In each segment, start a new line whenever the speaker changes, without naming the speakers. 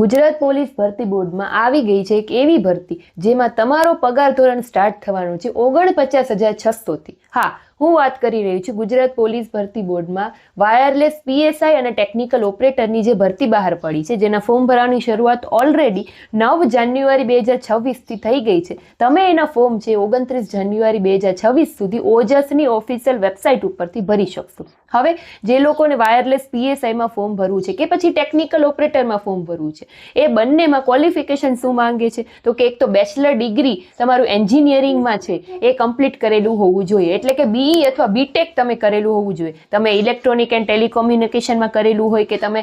Gujarat police ભરતી બોર્ડમાં આવી ગઈ છે એક એવી ભરતી જેમાં તમારો પગાર ધોરણ સ્ટાર્ટ થવાનું છે 49,600 થી। હા, હું વાત કરી રહી છું ગુજરાત પોલીસ ભરતી બોર્ડમાં વાયરલેસ પીએસઆઈ અને ટેકનિકલ ઓપરેટરની જે ભરતી બહાર પડી છે, જેના ફોર્મ ભરવાની શરૂઆત ઓલરેડી 9 જાન્યુઆરી 2026 થી થઈ ગઈ છે। તમે એના ફોર્મ છે 29 જાન્યુઆરી 2026 સુધી ઓજસની ઓફિશિયલ વેબસાઇટ ઉપરથી ભરી શકશો। હવે જે લોકોને વાયરલેસ પીએસઆઈમાં ફોર્મ ભરવું છે કે પછી ટેકનિકલ ઓપરેટરમાં ફોર્મ ભરવું છે, એ બંનેમાં ક્વોલિફિકેશન શું માંગે છે તો કે એક તો બેચલર ડિગ્રી તમારું એન્જિનિયરિંગમાં છે એ કમ્પ્લીટ કરેલું હોવું જોઈએ, એટલે કે બીઈ અથવા બીટેક તમે કરેલું હોવું જોઈએ। તમે ઇલેક્ટ્રોનિક એન્ડ ટેલિકોમ્યુનિકેશનમાં કરેલું હોય કે તમે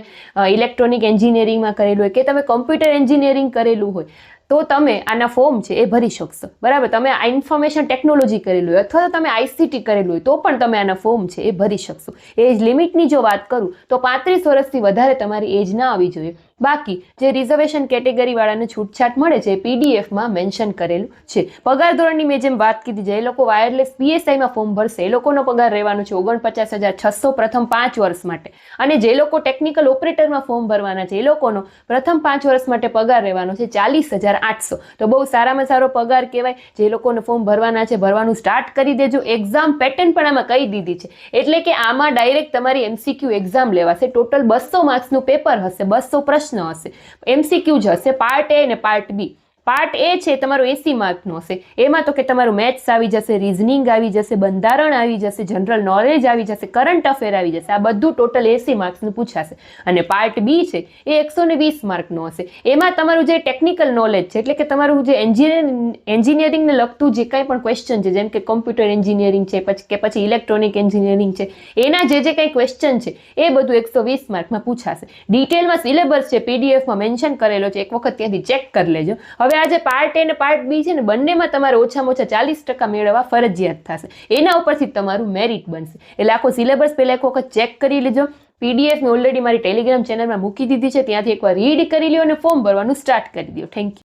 ઇલેક્ટ્રોનિક એન્જિનિયરિંગમાં કરેલું હોય કે તમે કોમ્પ્યુટર એન્જિનિયરિંગ કરેલું હોય તો તમે આના ફોર્મ છે એ ભરી શકશો, બરાબર। તમે આ ઇન્ફોર્મેશન ટેકનોલોજી કરેલું હોય અથવા તો તમે આઈસીટી કરેલું હોય તો પણ તમે આના ફોર્મ છે એ ભરી શકશો। એજ લિમિટની જો વાત કરું તો 35 વર્ષથી વધારે તમારી એજ ના આવી જોઈએ। બાકી જે રિઝર્વેશન કેટેગરી વાળાને છૂટછાટ મળે છે એ પીડીએફમાં મેન્શન કરેલું છે। પગાર ધોરણની મેં જેમ વાત કીધી છે, એ લોકો વાયરલેસ પીએસઆઈમાં ફોર્મ ભરશે એ લોકોનો પગાર રહેવાનો છે 49,600 પ્રથમ 5 વર્ષ માટે, અને જે લોકો ટેકનિકલ ઓપરેટરમાં ફોર્મ ભરવાના છે એ લોકોનો પ્રથમ 5 વર્ષ માટે પગાર રહેવાનો છે 40,800। તો બહુ સારામાં સારો પગાર કહેવાય। જે લોકોને ફોર્મ ભરવાના છે ભરવાનું સ્ટાર્ટ કરી દેજો। એક્ઝામ પેટર્ન પણ આમાં કહી દીધી છે, એટલે કે આમાં ડાયરેક્ટ તમારી એમસીક્યુ એક્ઝામ લેવાશે। ટોટલ 200 માર્ક્સનું પેપર હશે, 200 પ્રશ્ન હશે, એમસીક્યુ જ હશે। પાર્ટ એ અને પાર્ટ બી। પાર્ટ એ છે તમારો 80 માર્કનો હશે, એમાં તો કે તમારું મેથ્સ આવી જશે, રીઝનિંગ આવી જશે, બંધારણ આવી જશે, જનરલ નોલેજ આવી જશે, કરંટ અફેર આવી જશે। આ બધું ટોટલ 80 માર્ક્સનું પૂછાશે। અને પાર્ટ બી છે એ 120 માર્કનો હશે, એમાં તમારું જે ટેકનિકલ નોલેજ છે એટલે કે તમારું જે એન્જિનિયરિંગને લગતું જે કાંઈ પણ ક્વેશ્ચન છે, જેમ કે કોમ્પ્યુટર એન્જિનિયરિંગ છે કે પછી ઇલેક્ટ્રોનિક એન્જિનિયરિંગ છે, એના જે કંઈ ક્વેશ્ચન છે એ બધું 120 માર્કમાં પૂછાશે। ડિટેલમાં સિલેબસ છે પીડીએફમાં મેન્શન કરેલો છે, એક વખત ત્યાંથી ચેક કરી લેજો। હવે આ જે પાર્ટ એ અને પાર્ટ બી છે ને, બંનેમાં તમારે ઓછામાં ઓછા 40% મેળવવા ફરજિયાત થશે, એના ઉપરથી તમારું મેરિટ બનશે। એટલે આખો સિલેબસ પહેલા એક વખત ચેક કરી લેજો। પીડીએફ મેં ઓલરેડી મારી ટેલિગ્રામ ચેનલમાં મૂકી દીધી છે, ત્યાંથી એકવાર રીડ કરી લો અને ફોર્મ ભરવાનું સ્ટાર્ટ કરી દો। Thank you.